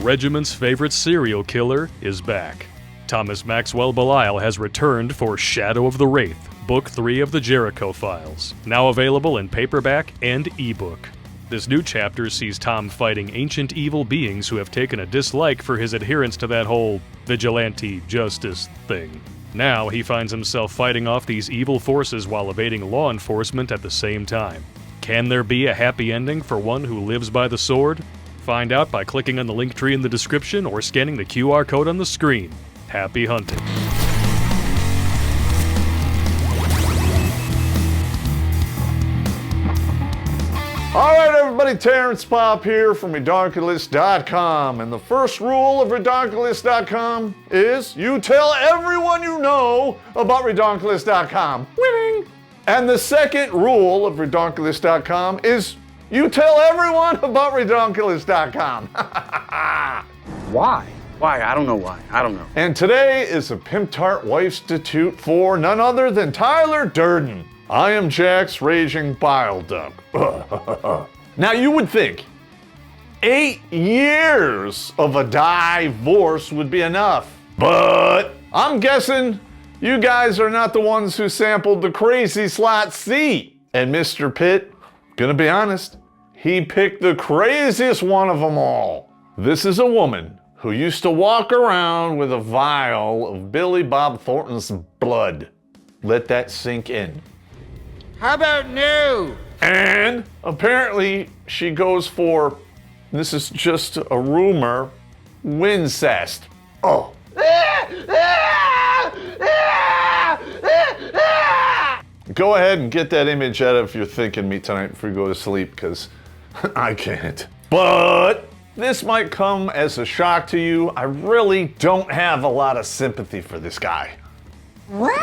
regiment's favorite serial killer is back. Thomas Maxwell Belial has returned for Shadow of the Wraith, Book 3 of the Jericho Files, now available in paperback and ebook. This new chapter sees Tom fighting ancient evil beings who have taken a dislike for his adherence to that whole vigilante justice thing. Now he finds himself fighting off these evil forces while evading law enforcement at the same time. Can there be a happy ending for one who lives by the sword? Find out by clicking on the link tree in the description or scanning the QR code on the screen. Happy hunting. All right, everybody, Terrence Popp here from Redonkulas.com. And the first rule of Redonkulas.com is you tell everyone you know about Redonkulas.com. Winning! And the second rule of Redonkulas.com is you tell everyone about Redonkulas.com. Why? Why? I don't know why. I don't know. And today is a Pimptard-Wifestitute for none other than Tyler Durden. I am Jack's raging bile duck. Now you would think 8 years of a divorce would be enough, but I'm guessing you guys are not the ones who sampled the crazy slot C. And Mr. Pitt, gonna be honest, he picked the craziest one of them all. This is a woman who used to walk around with a vial of Billy Bob Thornton's blood. Let that sink in. How about no? And apparently she goes for, this is just a rumor, wincest. Oh. Go ahead and get that image out if you're thinking me tonight before you go to sleep, because I can't. But this might come as a shock to you. I really don't have a lot of sympathy for this guy. What?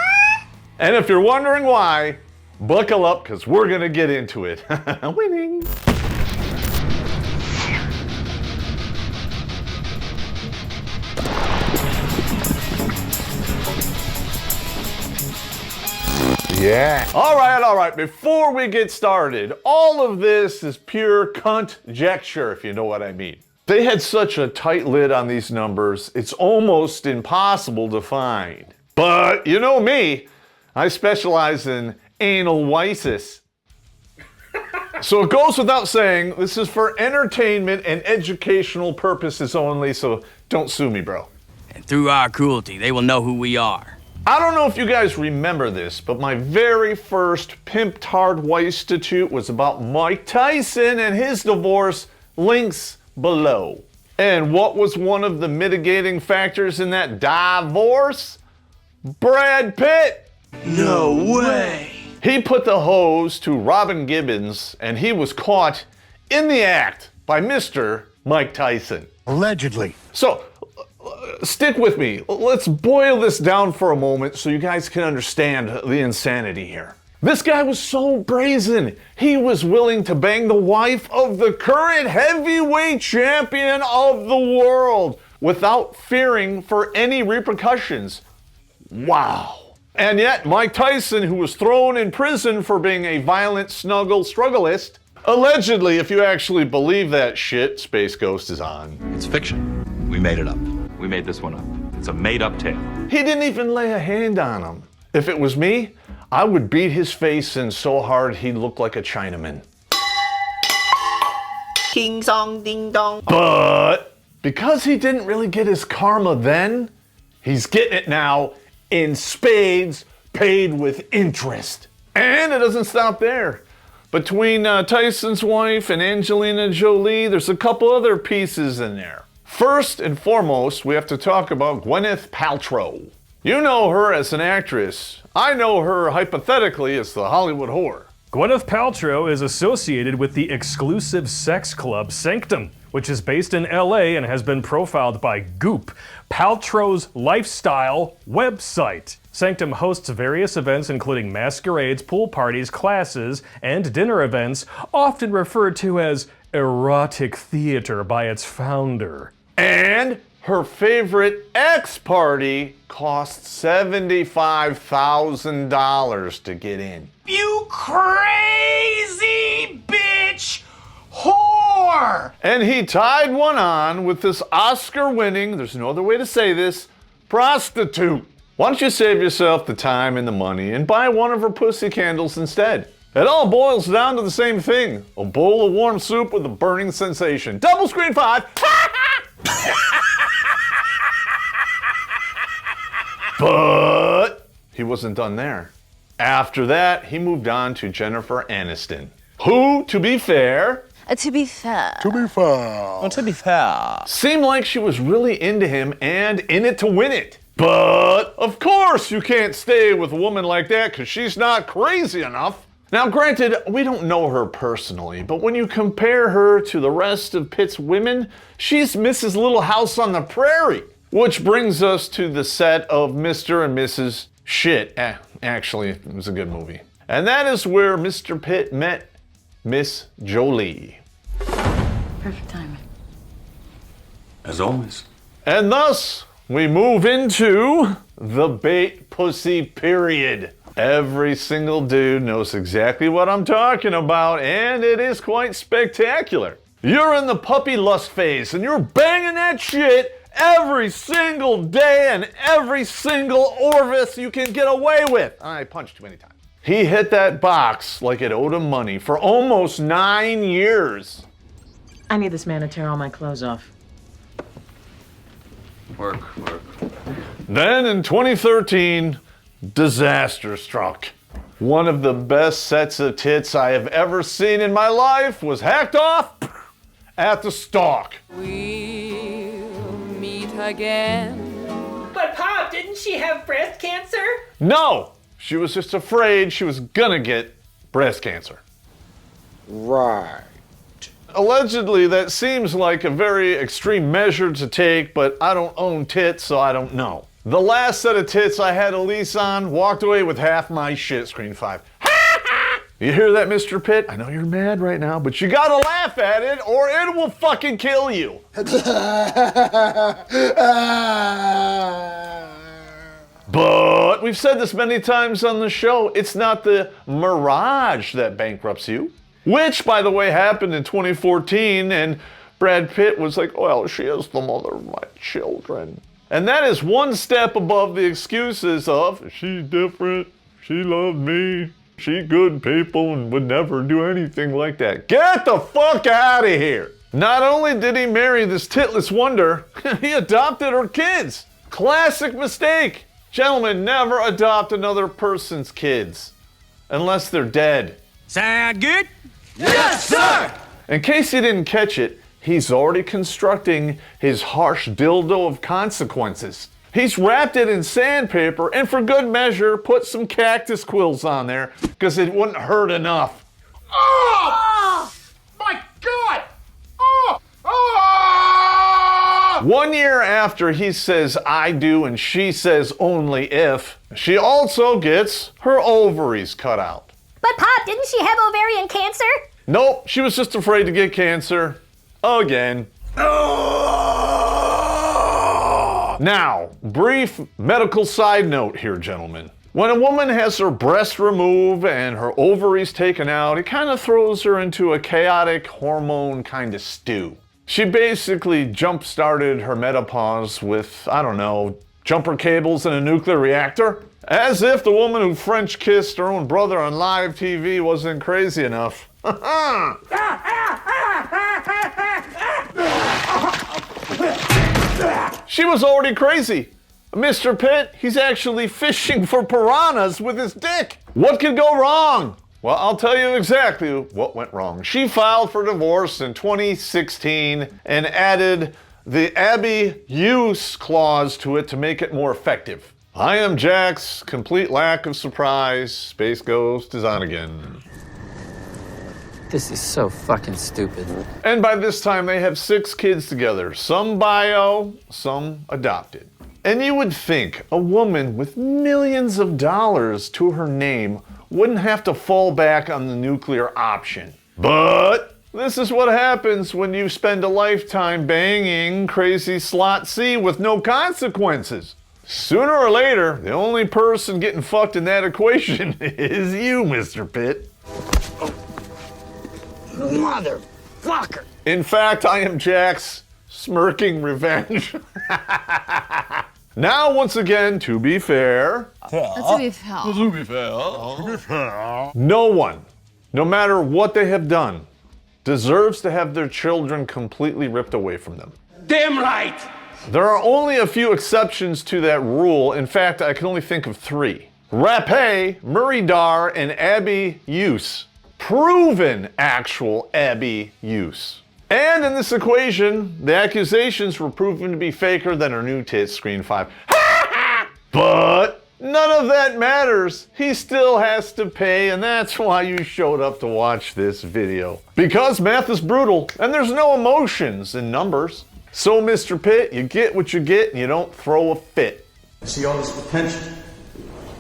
And if you're wondering why, buckle up, because we're going to get into it. Winning. Yeah. All right. Before we get started, all of this is pure conjecture, if you know what I mean. They had such a tight lid on these numbers, it's almost impossible to find. But you know me, I specialize in anal wisis. So it goes without saying, this is for entertainment and educational purposes only, so don't sue me, bro. And through our cruelty, they will know who we are. I don't know if you guys remember this, but my very first Pimptard-Wifestitute was about Mike Tyson and his divorce. Links below. And what was one of the mitigating factors in that divorce? Brad Pitt. No way. He put the hose to Robin Gibbons, and he was caught in the act by Mr. Mike Tyson. Allegedly. So, stick with me. Let's boil this down for a moment so you guys can understand the insanity here. This guy was so brazen. He was willing to bang the wife of the current heavyweight champion of the world without fearing for any repercussions. Wow. And yet, Mike Tyson, who was thrown in prison for being a violent struggleist, allegedly, if you actually believe that shit, Space Ghost is on. It's fiction. We made it up. We made this one up. It's a made-up tale. He didn't even lay a hand on him. If it was me, I would beat his face in so hard he'd look like a Chinaman. Ding dong, ding dong. But because he didn't really get his karma then, he's getting it now in spades, paid with interest. And it doesn't stop there. Between Tyson's wife and Angelina Jolie, there's a couple other pieces in there. First and foremost, we have to talk about Gwyneth Paltrow. You know her as an actress. I know her hypothetically as the Hollywood whore. Gwyneth Paltrow is associated with the exclusive sex club Sanctum, which is based in LA and has been profiled by Goop, Paltrow's lifestyle website. Sanctum hosts various events including masquerades, pool parties, classes, and dinner events, often referred to as erotic theater by its founder. And her favorite X-party costs $75,000 to get in. You crazy bitch whore! And he tied one on with this Oscar-winning, there's no other way to say this, prostitute. Why don't you save yourself the time and the money and buy one of her pussy candles instead? It all boils down to the same thing. A bowl of warm soup with a burning sensation. Double screen 5. But he wasn't done there. After that, he moved on to Jennifer Aniston, who, to be fair, To be fair, seemed like she was really into him and in it to win it. But, of course, you can't stay with a woman like that because she's not crazy enough. Now, granted, we don't know her personally, but when you compare her to the rest of Pitt's women, she's Mrs. Little House on the Prairie. Which brings us to the set of Mr. and Mrs. Shit. Actually, it was a good movie. And that is where Mr. Pitt met Miss Jolie. perfect timing. As always. And thus, we move into the bait pussy period. Every single dude knows exactly what I'm talking about, and it is quite spectacular. You're in the puppy lust phase, and you're banging that shit every single day and every single orifice you can get away with. I punched too many times. He hit that box like it owed him money for almost 9 years. I need this man to tear all my clothes off. Work. Then in 2013, disaster struck. One of the best sets of tits I have ever seen in my life was hacked off at the stalk. We'll meet again. But Popp, didn't she have breast cancer? No, she was just afraid she was gonna get breast cancer. Right. Allegedly, that seems like a very extreme measure to take, but I don't own tits, so I don't know. The last set of tits I had a lease on walked away with half my shit, screen 5. You hear that, Mr. Pitt? I know you're mad right now, but you gotta laugh at it or it will fucking kill you. But we've said this many times on the show, it's not the mirage that bankrupts you. Which, by the way, happened in 2014, and Brad Pitt was like, well, she is the mother of my children. And that is one step above the excuses of, she's different, she loved me, she good people, and would never do anything like that. Get the fuck out of here. Not only did he marry this titless wonder, he adopted her kids. Classic mistake. Gentlemen, never adopt another person's kids. Unless they're dead. Sound good? Yes, sir! In case you didn't catch it, he's already constructing his harsh dildo of consequences. He's wrapped it in sandpaper and for good measure put some cactus quills on there because it wouldn't hurt enough. Oh! My God! Oh! 1 year after he says I do and she says only if, she also gets her ovaries cut out. But Popp, didn't she have ovarian cancer? Nope, she was just afraid to get cancer. Again. Now, brief medical side note here, gentlemen. When a woman has her breast removed and her ovaries taken out, it kind of throws her into a chaotic hormone kind of stew. She basically jump-started her menopause with, I don't know, jumper cables and a nuclear reactor. As if the woman who French kissed her own brother on live TV wasn't crazy enough. She was already crazy. Mr. Pitt, he's actually fishing for piranhas with his dick. What could go wrong? Well, I'll tell you exactly what went wrong. She filed for divorce in 2016 and added the Abby use clause to it to make it more effective. I am Jack's complete lack of surprise. Space Ghost is on again. This is so fucking stupid. And by this time, they have 6 kids together. Some bio, some adopted. And you would think a woman with millions of dollars to her name wouldn't have to fall back on the nuclear option. But this is what happens when you spend a lifetime banging crazy slot C with no consequences. Sooner or later, the only person getting fucked in that equation is you, Mr. Pitt. Mother. Fucker! In fact, I am Jack's smirking revenge. Now, once again, to be fair, To be fair. no one, no matter what they have done, deserves to have their children completely ripped away from them. Damn right! There are only a few exceptions to that rule. In fact, I can only think of 3. Rapé, Murray Dar, and Abby Use. Proven actual Abby Use. And in this equation, the accusations were proven to be faker than her new tits, Screen 5. But none of that matters. He still has to pay, and that's why you showed up to watch this video. Because math is brutal, and there's no emotions in numbers. So, Mr. Pitt, you get what you get, and you don't throw a fit. I see all this potential,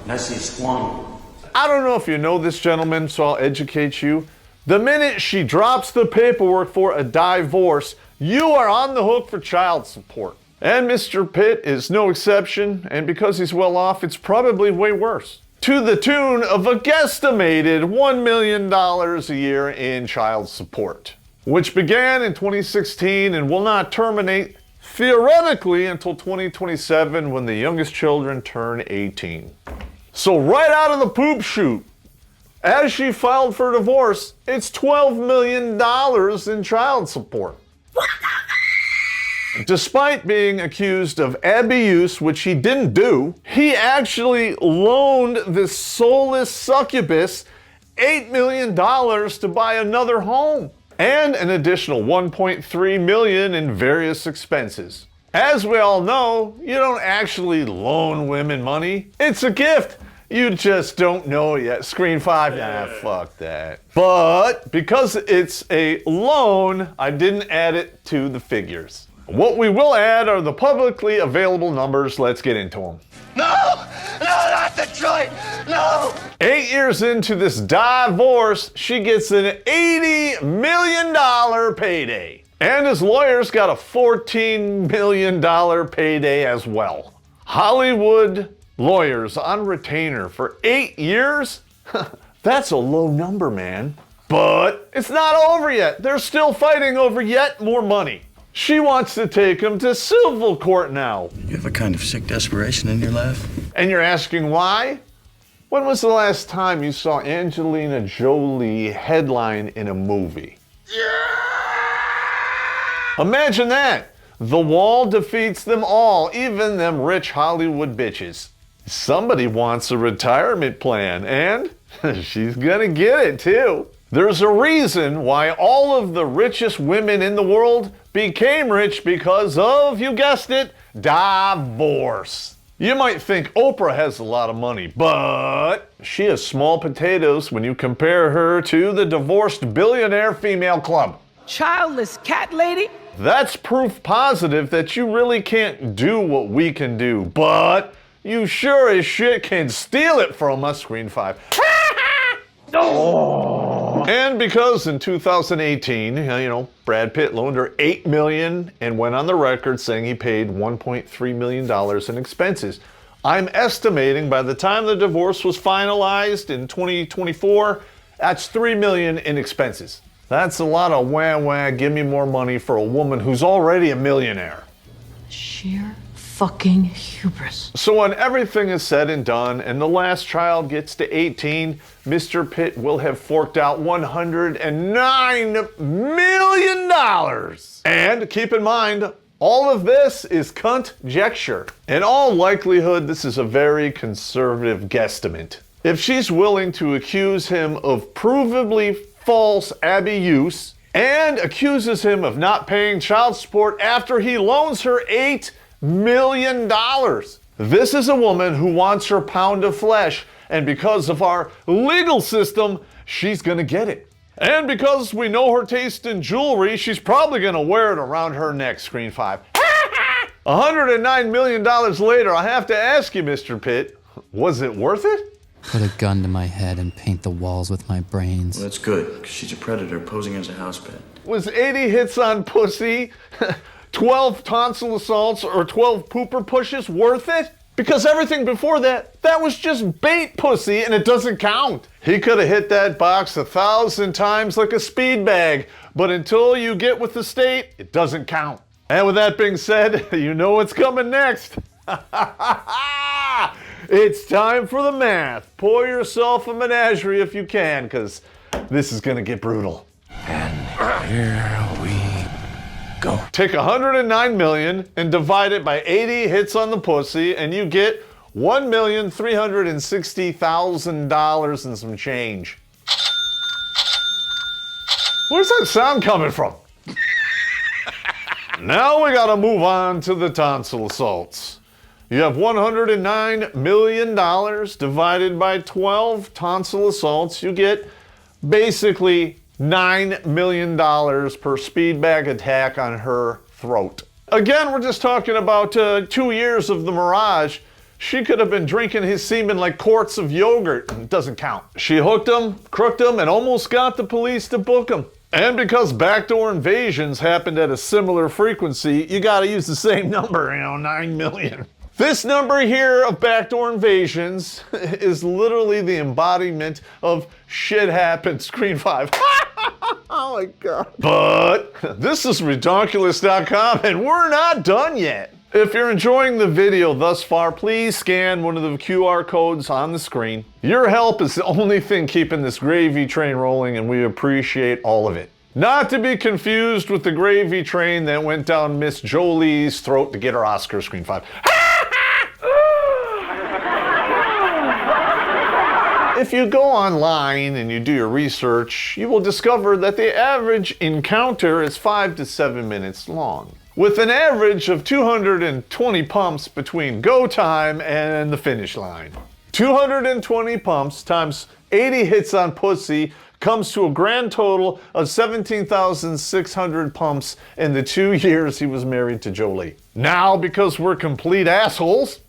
and I see it squandered. I don't know if you know this gentleman, so I'll educate you. The minute she drops the paperwork for a divorce, you are on the hook for child support. And Mr. Pitt is no exception, and because he's well off, it's probably way worse. To the tune of a guesstimated $1 million a year in child support, which began in 2016 and will not terminate theoretically until 2027 when the youngest children turn 18. So right out of the poop chute, as she filed for divorce, it's $12 million in child support. Despite being accused of abuse, which he didn't do, he actually loaned this soulless succubus $8 million to buy another home and an additional $1.3 million in various expenses. As we all know, you don't actually loan women money. It's a gift. You just don't know it yet. Screen 5, nah, fuck that. But because it's a loan, I didn't add it to the figures. What we will add are the publicly available numbers. Let's get into them. No! No, not Detroit! No! 8 years into this divorce, she gets an $80 million payday. And his lawyers got a $14 million payday as well. Hollywood lawyers on retainer for 8 years? That's a low number, man. But it's not over yet. They're still fighting over yet more money. She wants to take him to civil court now. You have a kind of sick desperation in your laugh. And you're asking why? When was the last time you saw Angelina Jolie headline in a movie? Imagine that. The Wall defeats them all, even them rich Hollywood bitches. Somebody wants a retirement plan, and she's gonna get it too. There's a reason why all of the richest women in the world became rich because of, you guessed it, divorce. You might think Oprah has a lot of money, but she has small potatoes when you compare her to the divorced billionaire female club. Childless cat lady? That's proof positive that you really can't do what we can do, but you sure as shit can steal it from us, Screen 5. Oh. And because in 2018, Brad Pitt loaned her $8 million and went on the record saying he paid $1.3 million in expenses. I'm estimating by the time the divorce was finalized in 2024, that's $3 million in expenses. That's a lot of wah-wah, give me more money for a woman who's already a millionaire. Sheer fucking hubris. So when everything is said and done and the last child gets to 18, Mr. Pitt will have forked out $109 million. And keep in mind, all of this is conjecture. In all likelihood, this is a very conservative guesstimate. If she's willing to accuse him of provably false abuse and accuses him of not paying child support after he loans her $8 million. This is a woman who wants her pound of flesh, and because of our legal system, she's gonna get it. And because we know her taste in jewelry, she's probably gonna wear it around her neck, Screen 5. $109 million later, I have to ask you, Mr. Pitt, was it worth it? Put a gun to my head and paint the walls with my brains. Well, that's good, because she's a predator posing as a house pet. Was 80 hits on pussy, 12 tonsil assaults, or 12 pooper pushes worth it? Because everything before that, that was just bait pussy and it doesn't count. He could have hit that box 1,000 times like a speed bag, but until you get with the state, it doesn't count. And with that being said, you know what's coming next. It's time for the math. Pour yourself a menagerie if you can, because this is gonna get brutal. And here we go. Take 109 million and divide it by 80 hits on the pussy, and you get $1,360,000 and some change. Where's that sound coming from? Now we gotta move on to the tonsil assaults. You have $109 million divided by 12 tonsil assaults. You get basically $9 million per speed bag attack on her throat. Again, we're just talking about 2 years of the Mirage. She could have been drinking his semen like quarts of yogurt, and it doesn't count. She hooked him, crooked him, and almost got the police to book him. And because backdoor invasions happened at a similar frequency, you gotta use the same number, 9 million. This number here of backdoor invasions is literally the embodiment of shit happened, Screen 5. Oh my God. But this is Redonkulas.com and we're not done yet. If you're enjoying the video thus far, please scan one of the QR codes on the screen. Your help is the only thing keeping this gravy train rolling, and we appreciate all of it. Not to be confused with the gravy train that went down Miss Jolie's throat to get her Oscar, Screen 5. If you go online and you do your research, you will discover that the average encounter is 5 to 7 minutes long, with an average of 220 pumps between go time and the finish line. 220 pumps times 80 hits on pussy comes to a grand total of 17,600 pumps in the 2 years he was married to Jolie. Now, because we're complete assholes,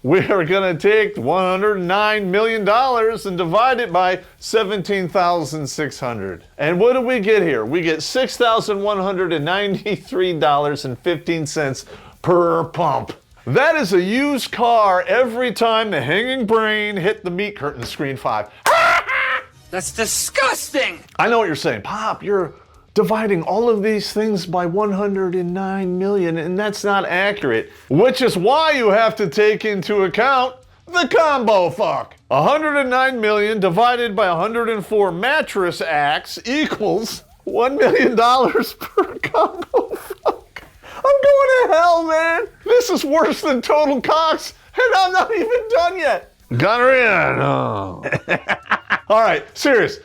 we are gonna take $109 million and divide it by 17,600. And what do we get here? We get $6,193.15 per pump. That is a used car every time the hanging brain hit the meat curtain, Screen 5. That's disgusting! I know what you're saying. Pop, you're dividing all of these things by 109 million, and that's not accurate. Which is why you have to take into account the combo fuck. 109 million divided by 104 mattress acts equals $1 million per combo fuck. I'm going to hell, man. This is worse than total cocks, and I'm not even done yet. Got her in. Oh. All right, serious.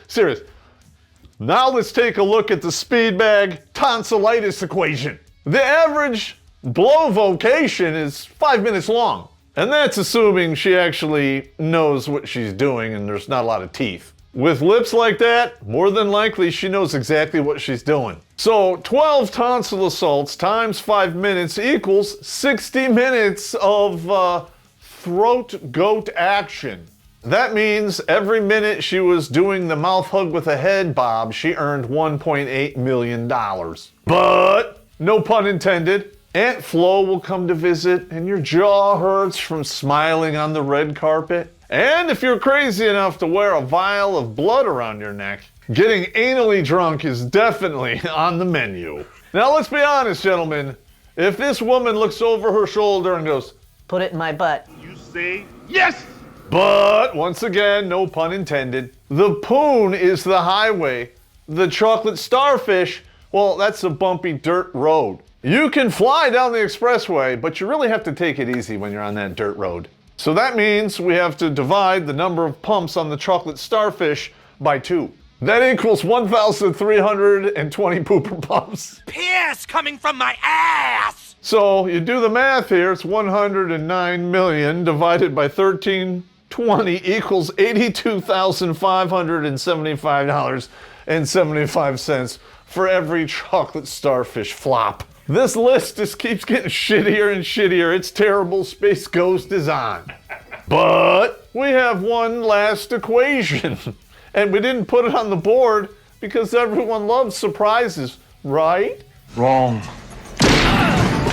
Now let's take a look at the speed bag tonsillitis equation. The average blow vocation is 5 minutes long, and that's assuming she actually knows what she's doing and there's not a lot of teeth. With lips like that, more than likely she knows exactly what she's doing. So 12 tonsil assaults times 5 minutes equals 60 minutes of throat goat action. That means every minute she was doing the mouth hug with a head bob, she earned $1.8 million. But, no pun intended, Aunt Flo will come to visit and your jaw hurts from smiling on the red carpet. And if you're crazy enough to wear a vial of blood around your neck, getting anally drunk is definitely on the menu. Now let's be honest, gentlemen. If this woman looks over her shoulder and goes, "Put it in my butt," You say yes! but, once again, no pun intended, the poon is the highway. The chocolate starfish, well, that's a bumpy dirt road. You can fly down the expressway, but you really have to take it easy when you're on that dirt road. So that means we have to divide the number of pumps on the chocolate starfish by 2. That equals 1,320 pooper pumps. Piss coming from my ass! So you do the math here, it's 109 million divided by 1320 equals $82,575.75 for every chocolate starfish flop. This list just keeps getting shittier and shittier. It's terrible. Space Ghost is on. But we have one last equation. And we didn't put it on the board because everyone loves surprises, right? Wrong.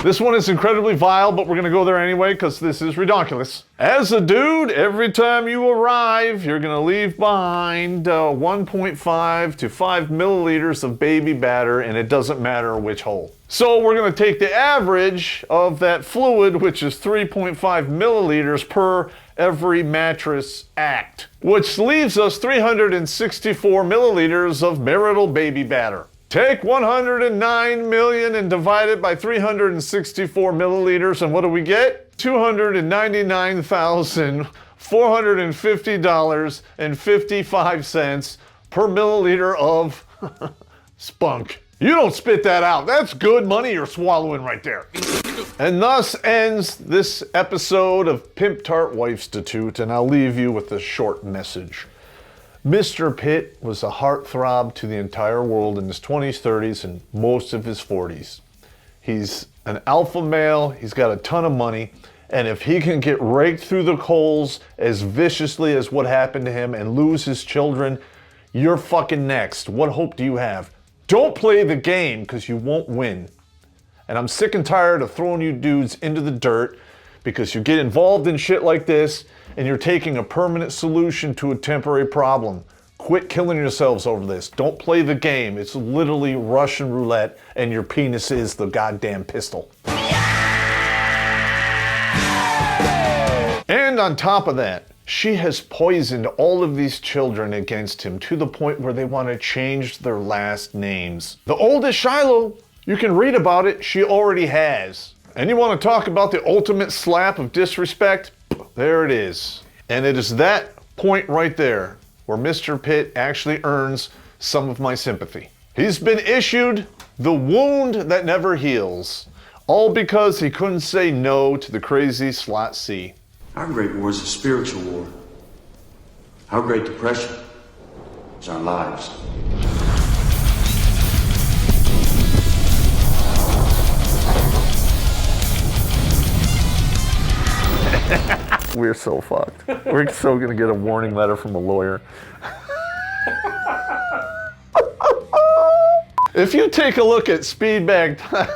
This one is incredibly vile, but we're gonna go there anyway because this is Redonkulas. As a dude, every time you arrive, you're gonna leave behind 1.5 to 5 milliliters of baby batter, and it doesn't matter which hole. So we're gonna take the average of that fluid, which is 3.5 milliliters per every mattress act, which leaves us 364 milliliters of marital baby batter. Take 109 million and divide it by 364 milliliters, and what do we get? $299,450.55 per milliliter of spunk. You don't spit that out. That's good money you're swallowing right there. And thus ends this episode of Pimptard-Wifestitute, and I'll leave you with a short message. Mr. Pitt was a heartthrob to the entire world in his 20s, 30s, and most of his 40s. He's an alpha male, he's got a ton of money, and if he can get raked through the coals as viciously as what happened to him and lose his children, you're fucking next. What hope do you have? Don't play the game, because you won't win. And I'm sick and tired of throwing you dudes into the dirt because you get involved in shit like this and you're taking a permanent solution to a temporary problem. Quit killing yourselves over this. Don't play the game. It's literally Russian roulette, and your penis is the goddamn pistol. And on top of that, she has poisoned all of these children against him to the point where they want to change their last names. The oldest Shiloh, you can read about it, she already has. And you want to talk about the ultimate slap of disrespect? There it is. And it is that point right there where Mr. Pitt actually earns some of my sympathy. He's been issued the wound that never heals, all because he couldn't say no to the crazy slot C. Our Great War is a spiritual war. Our Great Depression is our lives. We're so fucked. We're so gonna get a warning letter from a lawyer. If you take a look at Speedbag time.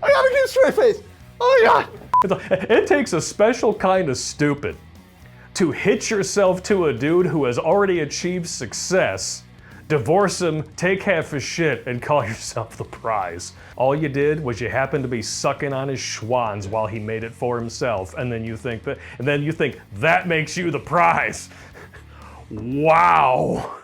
I gotta get a straight face. Oh my God. It takes a special kind of stupid to hitch yourself to a dude who has already achieved success, divorce him, take half his shit, and call yourself the prize. All you did was you happened to be sucking on his schwans while he made it for himself, and then you think that makes you the prize. Wow.